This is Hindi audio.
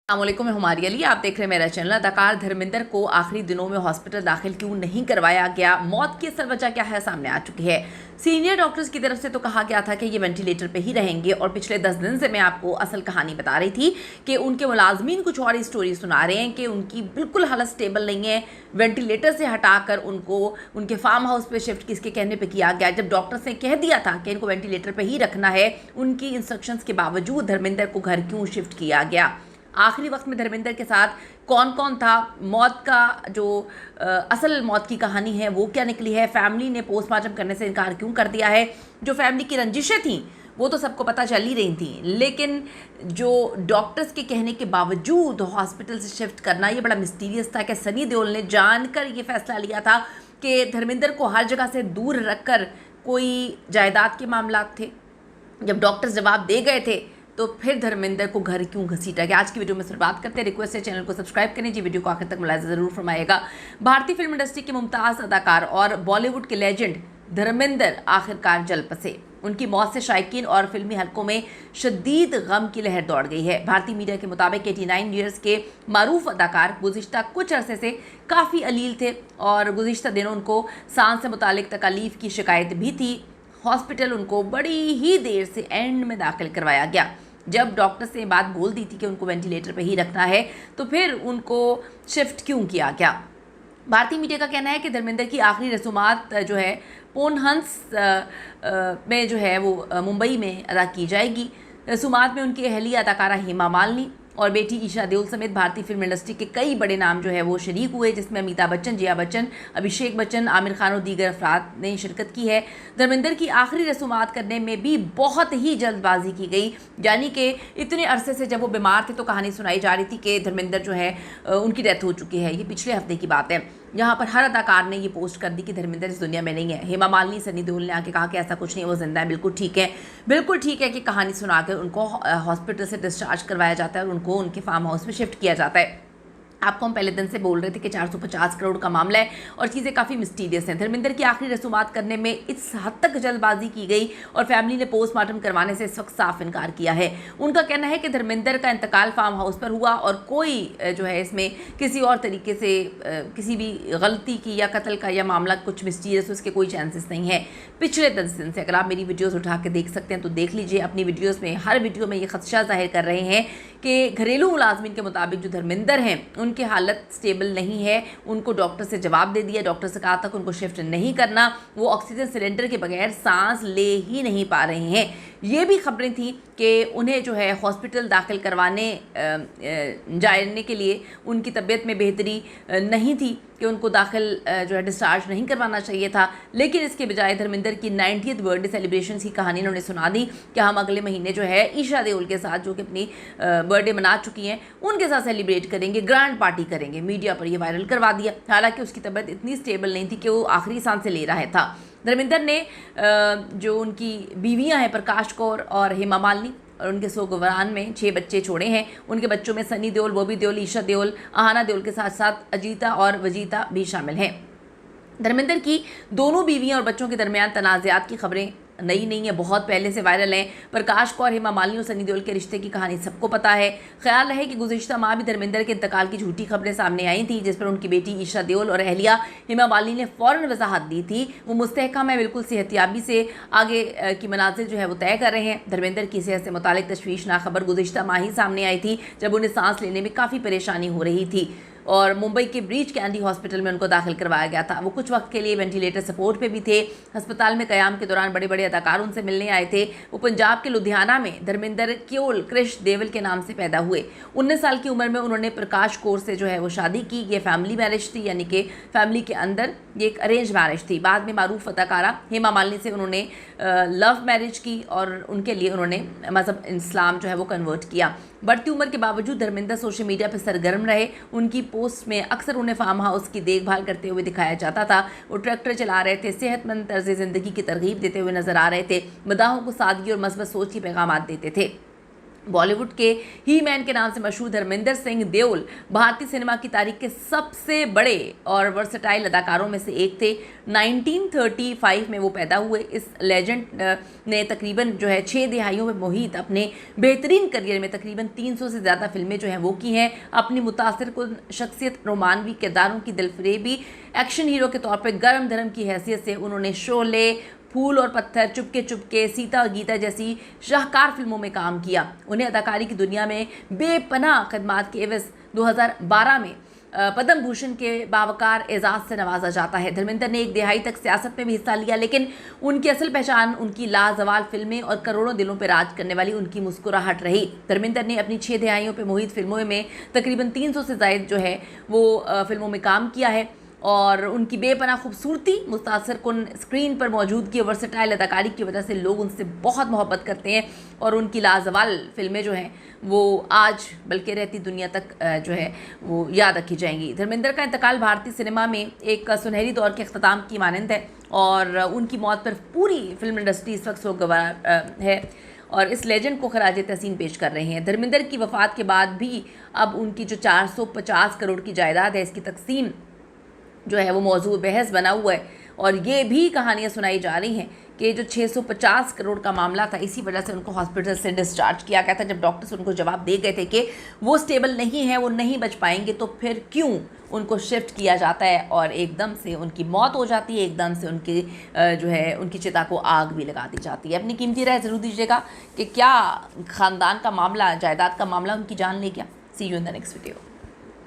अस्सलामुअलैकुम, मैं हुमारी अली। आप देख रहे हैं मेरा चैनल। अदाकार धर्मेंद्र को आखिरी दिनों में हॉस्पिटल दाखिल क्यों नहीं करवाया गया, मौत की असल वजह क्या है, सामने आ चुकी है। सीनियर डॉक्टर्स की तरफ से तो कहा गया था कि ये वेंटिलेटर पे ही रहेंगे, और पिछले 10 दिन से मैं आपको असल कहानी बता रही थी कि उनके मुलाजमीन कुछ और ही स्टोरी सुना रहे हैं कि उनकी बिल्कुल हालत स्टेबल नहीं है। वेंटिलेटर से हटाकर उनको उनके फार्म हाउस पे शिफ्ट किसके कहने पे किया गया, जब डॉक्टर्स ने कह दिया था कि इनको वेंटिलेटर पे ही रखना है। उनकी इंस्ट्रक्शंस के बावजूद धर्मेंद्र को घर क्यों शिफ्ट किया गया, आखिरी वक्त में धर्मेंद्र के साथ कौन कौन था, मौत का जो असल मौत की कहानी है वो क्या निकली है, फैमिली ने पोस्टमार्टम करने से इनकार क्यों कर दिया है। जो फैमिली की रंजिशें थीं वो तो सबको पता चल ही रही थी, लेकिन जो डॉक्टर्स के कहने के बावजूद हॉस्पिटल से शिफ्ट करना ये बड़ा मिस्टीरियस था। कि सनी देओल ने जानकर ये फैसला लिया था कि धर्मेंद्र को हर जगह से दूर रखकर कोई जायदाद के मामला थे। जब डॉक्टर्स जवाब दे गए थे तो फिर धर्मेंद्र को घर क्यों घसीटा गया। आज की वीडियो में सिर्फ बात करते हैं। रिक्वेस्ट है चैनल को सब्सक्राइब करने जी, वीडियो को आखिर तक मुलाहिजा जरूर फरमाइएगा। भारतीय फिल्म इंडस्ट्री के मुमताज़ अदाकार और बॉलीवुड के लेजेंड धर्मेंद्र आखिरकार जल बसे। उनकी मौत से शायकीन और फिल्मी हलकों में शदीद गम की लहर दौड़ गई है। भारतीय मीडिया के मुताबिक 89 ईयर्स के मारूफ अदाकार गुज़िश्ता कुछ अरसे से काफ़ी अलील थे और गुज़िश्ता दिनों उनको सांस से मुतालिक तकलीफ की शिकायत भी थी। हॉस्पिटल उनको बड़ी ही देर से एंड में दाखिल करवाया गया। जब डॉक्टर से बात बोल दी थी कि उनको वेंटिलेटर पे ही रखना है, तो फिर उनको शिफ्ट क्यों किया गया। भारतीय मीडिया का कहना है कि धर्मेंद्र की आखिरी रसूमात जो है पोनहंस में जो है वो मुंबई में अदा की जाएगी। रसूमात में उनकी अहलिया अदाकारा हेमा मालिनी और बेटी ईशा देओल समेत भारतीय फिल्म इंडस्ट्री के कई बड़े नाम जो है वो शरीक हुए, जिसमें अमिताभ बच्चन, जया बच्चन, अभिषेक बच्चन, आमिर खान और दीगर अफराद ने शिरकत की है। धर्मेंद्र की आखिरी रसूमात करने में भी बहुत ही जल्दबाजी की गई, यानी कि इतने अरसे से जब वो बीमार थे तो कहानी सुनाई जा रही थी कि धर्मेंद्र जो है उनकी डेथ हो चुकी है। ये पिछले हफ्ते की बात है। यहाँ पर हर अदाकार ने ये पोस्ट कर दी कि धर्मेंद्र इस दुनिया में नहीं है। हेमा मालिनी, सनी देओल ने आके कहा कि ऐसा कुछ नहीं है, वो जिंदा है। बिल्कुल ठीक है, बिल्कुल ठीक है कि कहानी सुनाकर उनको हॉस्पिटल से डिस्चार्ज करवाया जाता है और उनको उनके फार्म हाउस में शिफ्ट किया जाता है। आपको हम पहले दिन से बोल रहे थे कि 450 करोड़ का मामला है और चीज़ें काफ़ी मिस्टीरियस हैं। धर्मेंद्र की आखिरी रसूमात करने में इस हद तक जल्दबाजी की गई और फैमिली ने पोस्टमार्टम करवाने से इस वक्त साफ इनकार किया है। उनका कहना है कि धर्मेंद्र का इंतकाल फार्म हाउस पर हुआ और कोई जो है इसमें किसी और तरीके से किसी भी गलती की या कत्ल का या मामला कुछ मिस्टीरियस उसके कोई चांसेस नहीं है। पिछले 10 दिन से अगर आप मेरी वीडियोज़ उठा के देख सकते हैं तो देख लीजिए। अपनी वीडियोज़ में हर वीडियो में ये खदशा जाहिर कर रहे हैं कि घरेलू मुलाजमीन के मुताबिक जो धर्मेंद्र हैं उनकी हालत स्टेबल नहीं है। उनको डॉक्टर से जवाब दे दिया, डॉक्टर से कहा था कि उनको शिफ्ट नहीं करना, वो ऑक्सीजन सिलेंडर के बगैर सांस ले ही नहीं पा रहे हैं। ये भी खबरें थी कि उन्हें जो है हॉस्पिटल दाखिल करवाने जाने के लिए उनकी तबीयत में बेहतरी नहीं थी कि उनको दाखिल जो है डिस्चार्ज नहीं करवाना चाहिए था। लेकिन इसके बजाय धर्मेंद्र की 90th बर्थडे सेलिब्रेशन की कहानी उन्होंने सुना दी कि हम अगले महीने जो है ईशा देओल के साथ, जो कि अपनी बर्थडे मना चुकी हैं, उनके साथ सेलिब्रेट करेंगे, ग्रैंड पार्टी करेंगे। मीडिया पर ये वायरल करवा दिया। हालांकि उसकी तबीयत इतनी स्टेबल नहीं थी कि वो आखिरी सांसें ले रहा था। धर्मेंद्र ने जो उनकी बीवियां हैं प्रकाश कौर और हेमा मालिनी और उनके सोगवान में 6 बच्चे छोड़े हैं। उनके बच्चों में सनी देओल, बॉबी देओल, ईशा देओल, आहाना देओल के साथ साथ अजीता और वजीता भी शामिल हैं। धर्मेंद्र की दोनों बीवियों और बच्चों के दरमियान तनाज़ात की खबरें नई नहीं है, बहुत पहले से वायरल हैं। प्रकाश कौर, हेमा मालिनी और सनी देओल के रिश्ते की कहानी सबको पता है। ख्याल है कि गुज़िश्ता माह भी धर्मेंद्र के इंतकाल की झूठी खबरें सामने आई थी, जिस पर उनकी बेटी ईशा देओल और अहलिया हेमा मालिनी ने फ़ौरन वजाहत दी थी। वो मुस्तहकम है, बिल्कुल सेहतियाबी से आगे की मनाजिर जो है वो तय कर रहे हैं। धर्मेंद्र की सेहत से मुतालिक तशवीशनाक खबर गुज़िश्ता माह ही सामने आई थी, जब उन्हें सांस लेने में काफ़ी परेशानी हो रही थी और मुंबई के ब्रीच कैंडी हॉस्पिटल में उनको दाखिल करवाया गया था। वो कुछ वक्त के लिए वेंटिलेटर सपोर्ट पे भी थे। अस्पताल में क़याम के दौरान बड़े बड़े अदाकार उनसे मिलने आए थे। वो पंजाब के लुधियाना में धर्मेंद्र केवल क्रिश देवल के नाम से पैदा हुए। 19 साल की उम्र में उन्होंने प्रकाश कौर से जो है वो शादी की। ये फैमिली मैरिज थी, यानी कि फैमिली के अंदर ये एक अरेंज मैरिज थी। बाद में मारूफ अदाकारा हेमा मालिनी से उन्होंने लव मैरिज की और उनके लिए उन्होंने मज़हब इस्लाम जो है वो कन्वर्ट किया। बढ़ती उम्र के बावजूद धर्मेंद्र सोशल मीडिया पर सरगर्म रहे। उनकी पोस्ट में अक्सर उन्हें फार्म हाउस की देखभाल करते हुए दिखाया जाता था। वो ट्रैक्टर चला रहे थे, सेहतमंद तर्ज ज़िंदगी की तरगीब देते हुए नजर आ रहे थे, मदाहों को सादगी और मस्बत सोच के पैगाम देते थे। बॉलीवुड के ही मैन के नाम से मशहूर धर्मेंद्र सिंह देओल भारतीय सिनेमा की तारीख के सबसे बड़े और वर्सटाइल अदाकारों में से एक थे। 1935 में वो पैदा हुए। इस लेजेंड ने तकरीबन जो है 6 दिहाइयों में मोहित अपने बेहतरीन करियर में तकरीबन 300 से ज़्यादा फिल्में जो हैं वो की हैं। अपनी मुतासिरकुन शख्सियत, रोमानवी किरदारों की दिलफरेबी, एक्शन हीरो के तौर पर गर्म धर्म की हैसियत से उन्होंने शोले, फूल और पत्थर, चुपके चुपके, सीता और गीता जैसी शाहकार फिल्मों में काम किया। उन्हें अदाकारी की दुनिया में बेपनाह खदमात के एवज 2012 में पद्म भूषण के बावकार एजाज़ से नवाजा जाता है। धर्मेंद्र ने एक दिहाई तक सियासत में भी हिस्सा लिया, लेकिन उनकी असल पहचान उनकी लाजवाल फिल्में और करोड़ों दिलों पर राज करने वाली उनकी मुस्कुराहट रही। धर्मेंद्र ने अपनी 6 दिहाइयों पर मोहित फिल्मों में तकरीबन 300 से ज़ायद जो है वो फिल्मों में काम किया है और उनकी बेपनाह खूबसूरती, मुतासिरकुन स्क्रीन पर मौजूदगी और वर्सटाइल अदाकारी की वजह से लोग उनसे बहुत मोहब्बत करते हैं और उनकी लाजवाल फिल्में जो हैं वो आज बल्कि रहती दुनिया तक जो है वो याद रखी जाएंगी। धर्मेंद्र का इंतकाल भारतीय सिनेमा में एक सुनहरी दौर के अख्ताम की मानंद है और उनकी मौत पर पूरी फिल्म इंडस्ट्री इस वक्त शोकगवार है और इस लेजेंड को खराज तहसीन पेश कर रहे हैं। धर्मेंद्र की वफ़ात के बाद भी अब उनकी जो 450 करोड़ की जायदाद है, इसकी तकसीम जो है वो मौजूद बहस बना हुआ है और ये भी कहानियाँ सुनाई जा रही हैं कि जो 650 करोड़ का मामला था, इसी वजह से उनको हॉस्पिटल से डिस्चार्ज किया गया था। जब डॉक्टर्स उनको जवाब दे गए थे कि वो स्टेबल नहीं है, वो नहीं बच पाएंगे, तो फिर क्यों उनको शिफ्ट किया जाता है और एकदम से उनकी मौत हो जाती है, एकदम से उनकी जो है उनकी चिता को आग भी लगा दी जाती है। अपनी कीमती राय ज़रूर दीजिएगा कि क्या ख़ानदान का मामला, जायदाद का मामला उनकी जान ले गया। See you in the next video.